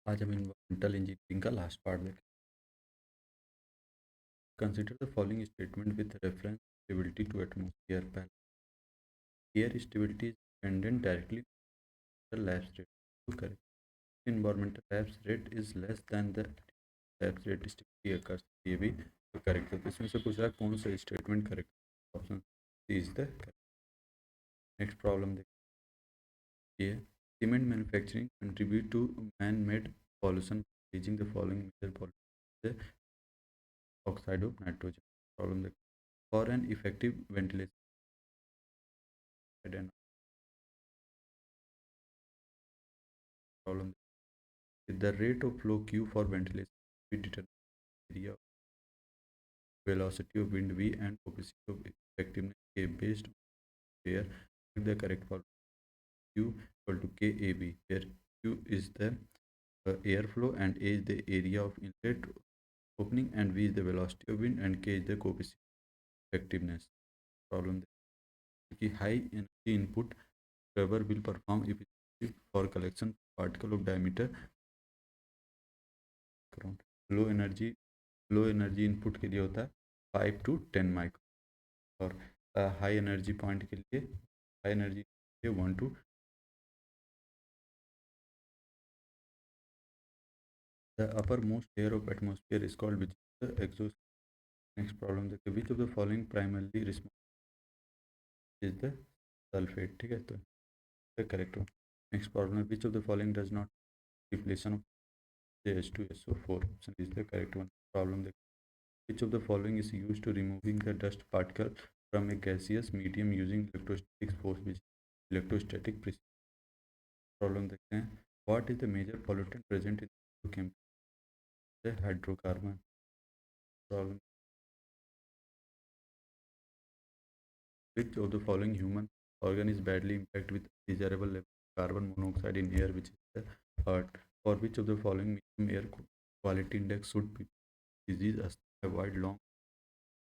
आज हम environmental engineering का लास्ट पार्ट देखें। Consider the following statement with reference stability to atmosphere. पहला, air stability is dependent directly lapse rate. Two correct, environmental lapse rate is less than the lapse rate stability occurs. ये भी correct है। तो इसमें से पूछ रहा है कौन सा statement correct. Option C is the correct. Next problem देखिए, cement manufacturing contribute to man made pollution reaching the following major pollution oxide of nitrogen. Problem देखिए, for an effective ventilation and problem, the rate of flow q for ventilation we determine area, velocity of wind v and coefficient of effectiveness k based on where the correct for q equal to kab, where q is the airflow and a is the area of inlet opening and v is the velocity of wind and k is the coefficient of effectiveness. Problem, high energy input scrubber will perform efficiently for collection particle of diameter around low energy input के लिए होता है 5 to 10 micro, और high energy point के लिए high energy के 1 to the upper most layer of atmosphere is called which the exhaust. Next problem देखिए, which of the following primarily response is the sulphate. ठीक है, तो करेक्ट हो। Next problem है, which of the following does not depletion of H2SO4, option is the correct one. Problem देखिए, which of the following is used to removing the dust particle from a gaseous medium using electrostatic force, which is electrostatic precision। Problem देखते हैं, what is the major pollutant present in chemical, the hydrocarbon। Problem, which of the following human organ is badly impacted with desirable level of carbon monoxide in air, which is the heart। for which of the following minimum air quality index should be disease avoid long,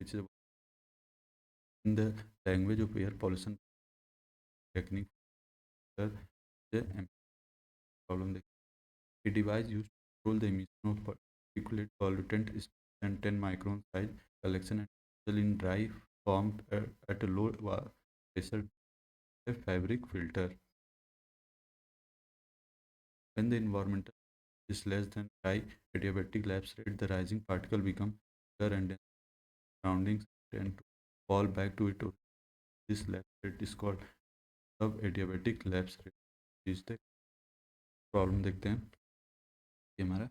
which is in the language of air pollution technique the problem। A device used to control the emission of particulate pollutant is than 10 micron size collection and disposal in dry form at a low pressure, a fabric filter. When the environmental is less than high adiabatic lapse rate, the rising particle become bigger and then surroundings tend to fall back to it. This lapse rate is called sub-adiabatic lapse rate। इस तक problem देखते हैं। ये हमारा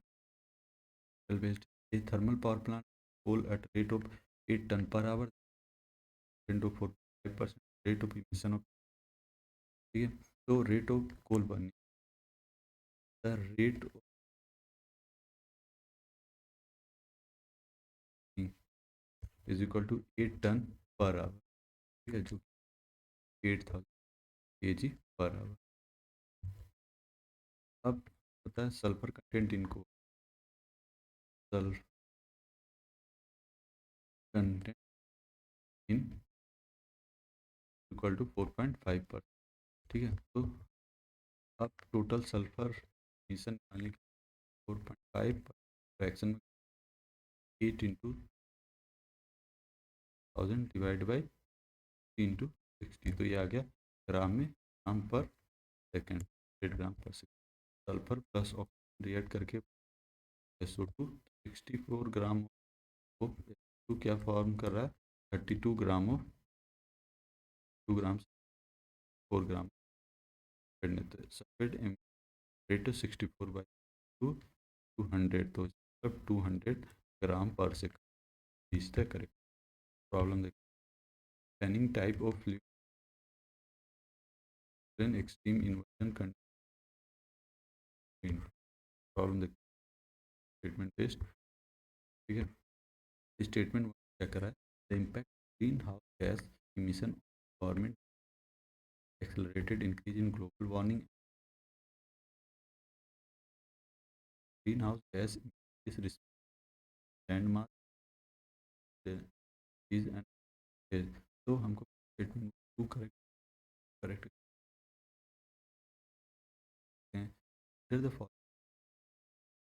based a thermal power plant coal at rate of 8 ton per hour into 45% rate of emission of। ठीक है, तो rate of coal burning, the rate is equal to 8 ton per hour. ठीक है, जो 8,000 kg पर आवर। अब होता है sulphur content इनको, sulphur content in equal to 4.5%। ठीक है, तो अब टोटल सल्फर मिशन निकालने के 4.5 फ्रैक्शन में 8 into 1000 डिवाइड बाई 3 into 60, तो ये आ गया ग्राम में, ग्राम per second, 8 gram per second. Sulphur plus oxygen react करके SO2 64 ग्राम ऑफ टू क्या फॉर्म कर रहा है, 32 gram of 2 gram 4 gram sulphate M rate 64/200, तो 200 ग्राम पर सेकेंड। इस तक करेक्ट। प्रॉब्लम देखिए, tanning type of fluid extreme inversion content. Problem देखिए, स्टेटमेंट टेस्ट। ठीक है, स्टेटमेंट क्या करा है, the impact green house gas emission government accelerated increase in global warming. Green house gas is landmark is and, तो हमको statement to correct correct हैं।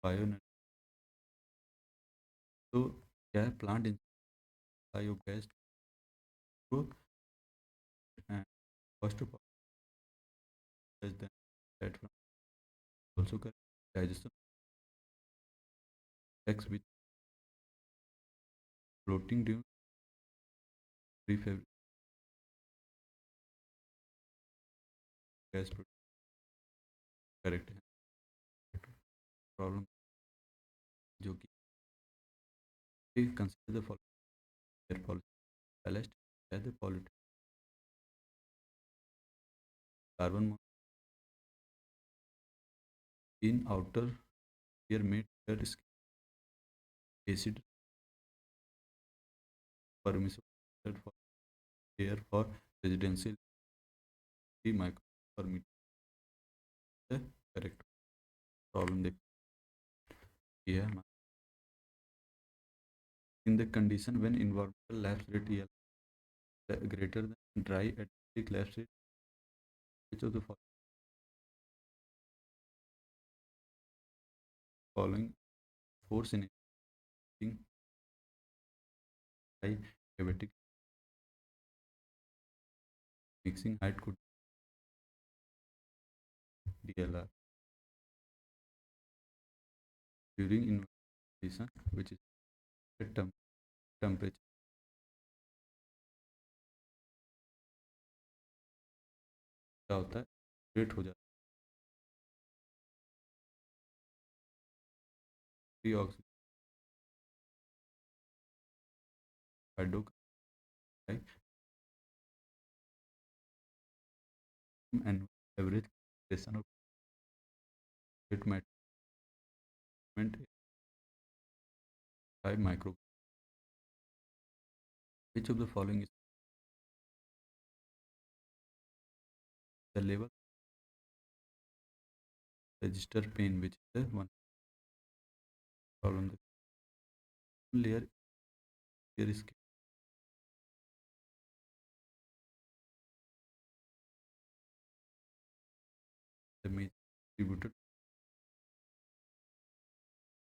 Bio तो क्या है plant biogas to and first of all then that from also correct digestion sex with floating during prefab gas correct है problem जो कि consider the following air policy ballast है the pollute carbon in outer air made air acid permissible for air for residential 3 micro per meter है correct problem देखिए है in the condition when environmental lapse rate greater than dry atmospheric lapse rate which of the following force in high diabetic mixing height could DLR during inversion which is at temperature क्या होता है rate हो जाता है oxygen hydro and average concentration of treatment 5 micro. Which of the following is the level register pain which is the one problem the layer here is the major distributed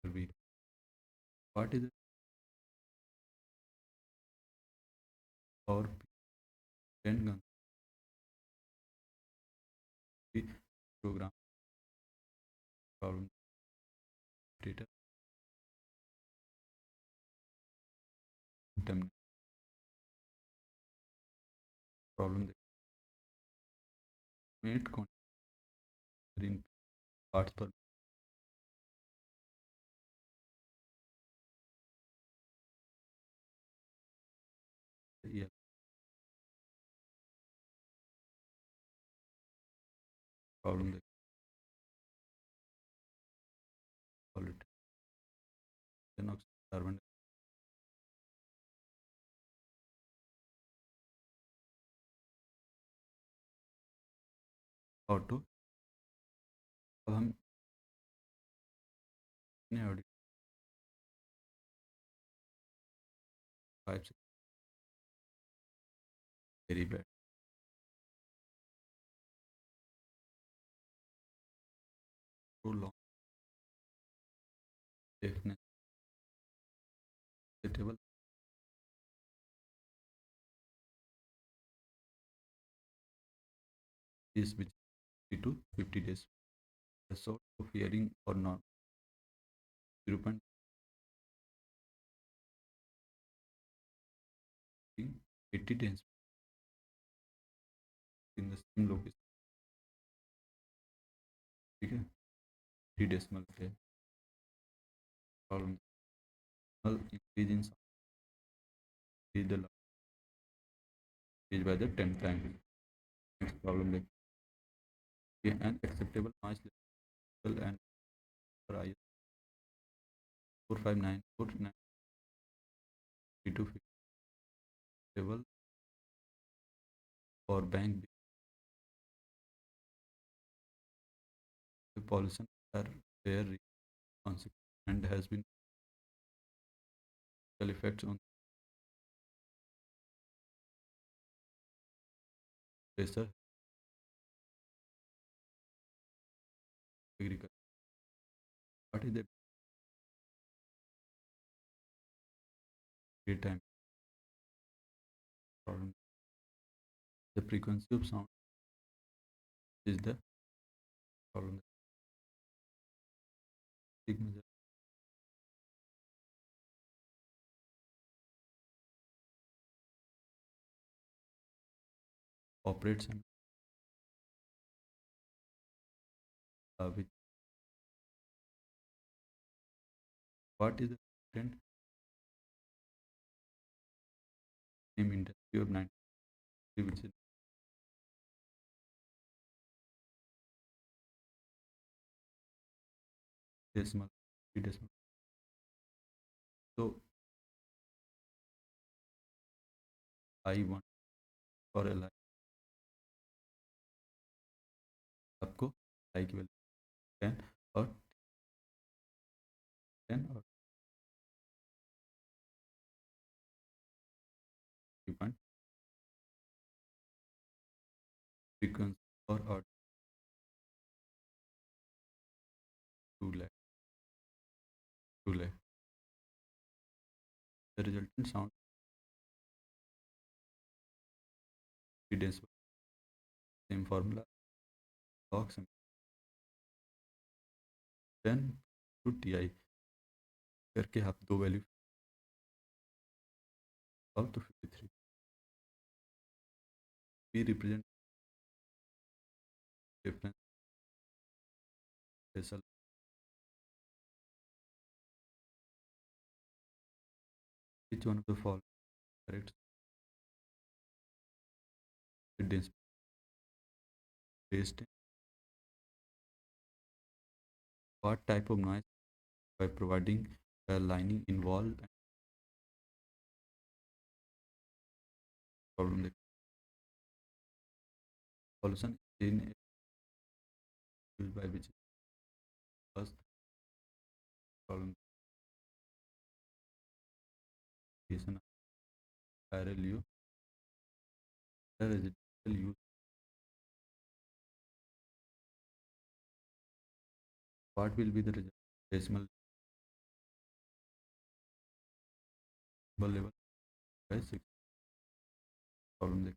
week. What is the power 10 gun program problem data term problem the made in parts per year problem the quality then carbon auto अब हम ने audit 5 से very bad to long देखने table is which 50 to 50 days the sort of hearing or not 0.80 days in the same location ठीक है 3 decimal है problem increase in sound is the increase by the 10 times next problem देखिए an acceptable noise level and for IS 459 492 level for bank the pollution are very consequent and has been effects on pressure agriculture what is the daytime problem. The frequency of sound is the problem. Big measure operates and with what is the different name industry of 90, which is decimal, decimal. So I want for a line आपको I की value 10 और 10 और 3 frequency or 2 lakh 2 lakh. The resultant sound decibel. Same formula log sum 10 to ti करके आप दो value solve तो 53. We represent difference vessel. Which one of the following correct the density based in what type of noise by providing a lining involved and problem the solution in used by which first problem creation parallel use the residential use what will be the result decimal level by 6 problem the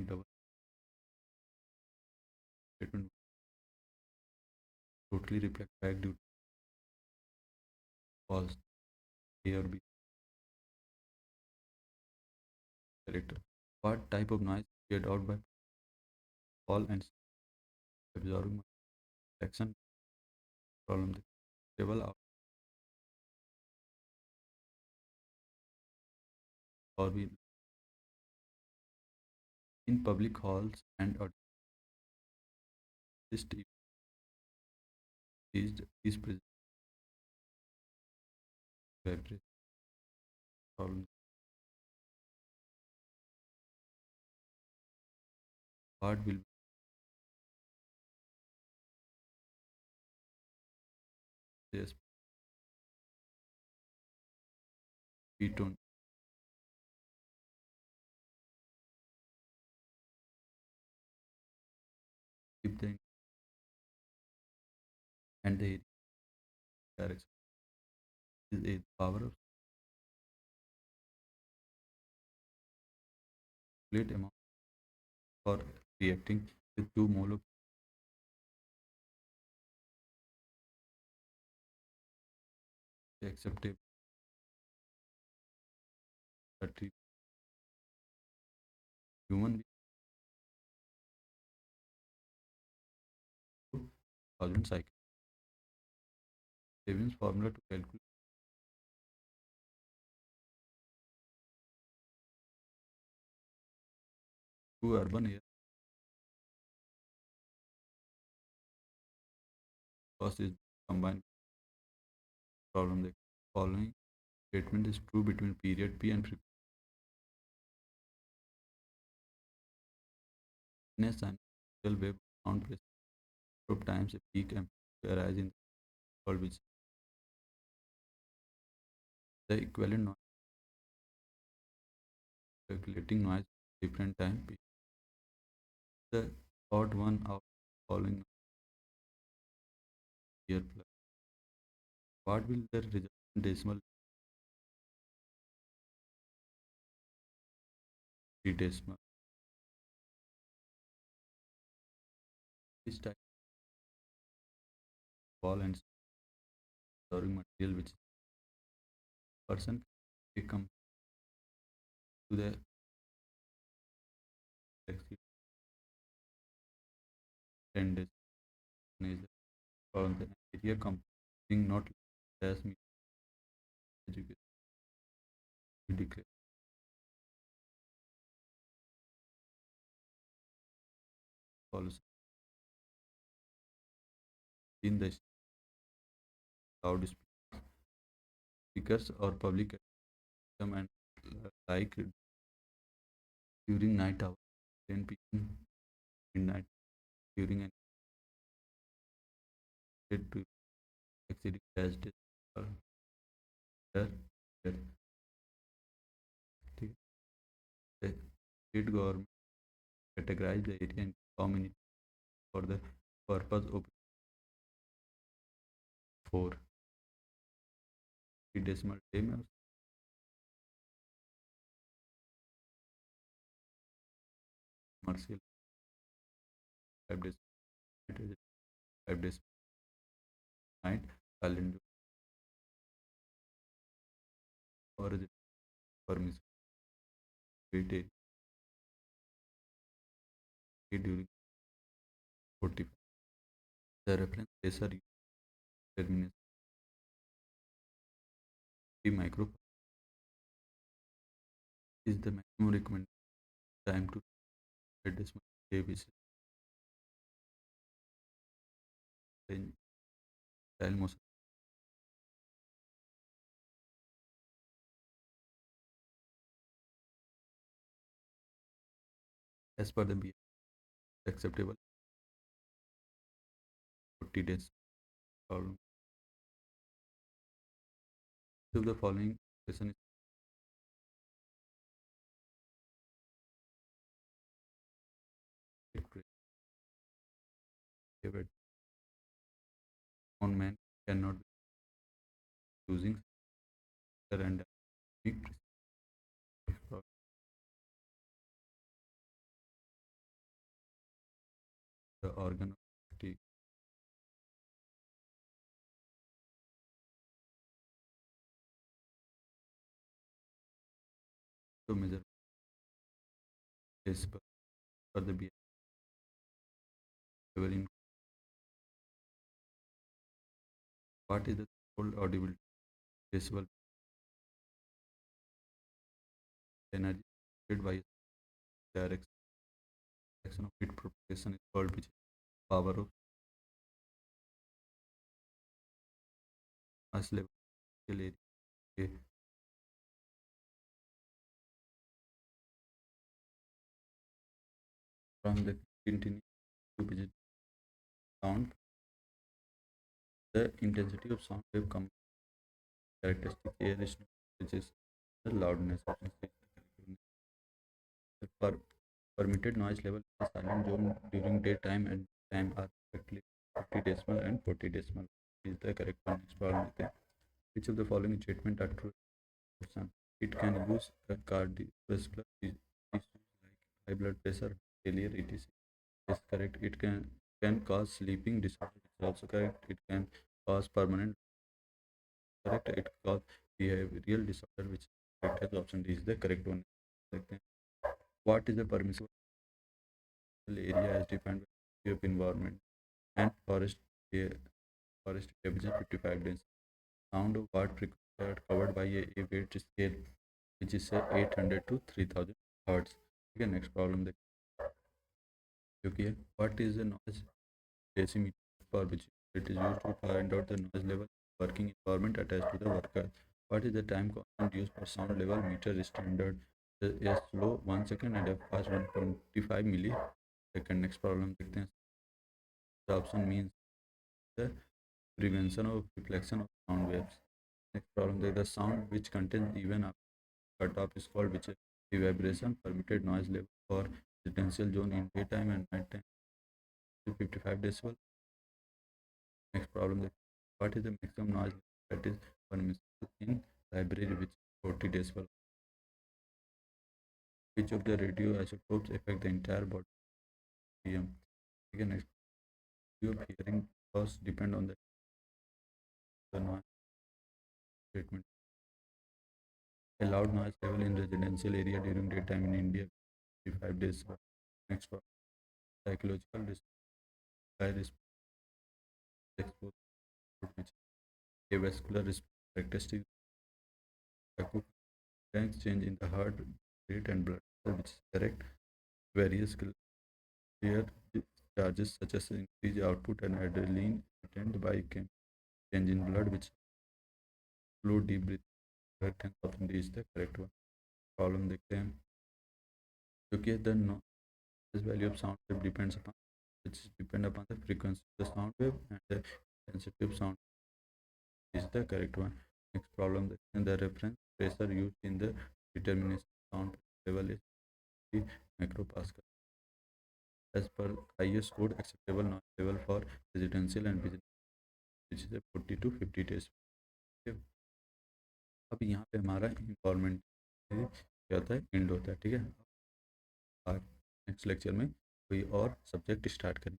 double statement totally reflect back due to false A or B character. What type of noise get out by fall and absorbing action problem the table out or be in public halls and artist is present vibration problem. What will be this ketone if the and the direction is a power of split amount for reacting with two mole of acceptable battery human 2000 cycle. Savings formula to calculate two urban air cost is combined problem. The following statement is true between period P and frequency. In a sinusoidal wave sound pressure of times a peak amplitude arises in the world which the equivalent noise calculating noise different time peak. The odd one out following here plus what will the result decimal 3 decimal. This type of wall and storing material which person can come to the exit 10 decimal is from the area composing not less means education we declare policy in the loudspeakers or public system and like during night hours 10 p.m. midnight during an to exceeding dash or there the state government categorize the area in community for the purpose of 4 decimal time commercial 5 days 5 days night calendar or is it permission wait during 45 the reference days are terminus the micro is the maximum recommended time to 5 decimal day which is range style motion as per the B acceptable 40 days problem. So the following question is favorite on man cannot be using and the organ of fatigue. To measure decibel for the behavior in what is the threshold audible decibel energy created by direct action of heat propagation is called which is power of mass level area. Okay. From the continuous to visit sound, the intensity of sound wave characteristic air is which is the loudness of the permitted noise level in the silent zone during daytime and time are respectively 50 decimal and 40 decimal is the correct one. Next problem is which of the following statement are true? It can use cardiovascular issues like high blood pressure, failure, etc. Is correct. It can cause sleeping disorder. It's also correct. It can cause permanent. Correct. It cause behavioral disorder, which correct as option D is the correct one. What is the permissible area as defined by of environment and forest area 55 days? Sound of what frequency are covered by a weight scale, which is 800 to 3000 hertz. Okay, next problem. Okay, what is the noise decimeter for which it is used to find out the noise level working environment attached to the worker? What is the time constant used for sound level meter is standard? A slow 1 second and a fast 125 millisecond. Next problem देखते हैं. The option means the prevention of reflection of sound waves. Next problem the sound which contains even a cutoff is called which is the vibration permitted noise level for residential zone in daytime and nighttime 55 decibel. Next problem देखिए, what is the maximum noise that is permissible in library which 40 decibel, which of the radio isotopes affect the entire body PM. ठीक है, next, your hearing loss depend on the noise treatment. A loud noise level in residential area during daytime in India 55 days. Next one, psychological risk, high risk exposure, which avascular risk characteristics, acute change in the heart rate and blood pressure, which is correct. Various clear charges such as increased output and adrenaline attended by change in blood, which slow deep breathing, correct and often is the correct one. Problem देखते हैं, क्योंकि the noise value of sound wave depends upon, which depend upon the frequency of the sound wave and the intensity of sound is the correct one. Next problem, the reference pressure used in the determination of sound level is 3 micropascal. As per highest code acceptable noise level for residential and business, which is 40 to 50 days. अब यहाँ पे हमारा involvement क्या होता है, and होता है, ठीक है। आज नेक्स्ट लेक्चर में कोई और सब्जेक्ट स्टार्ट करें।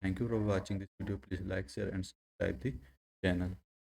Thank you for watching this video, please like share and subscribe the channel.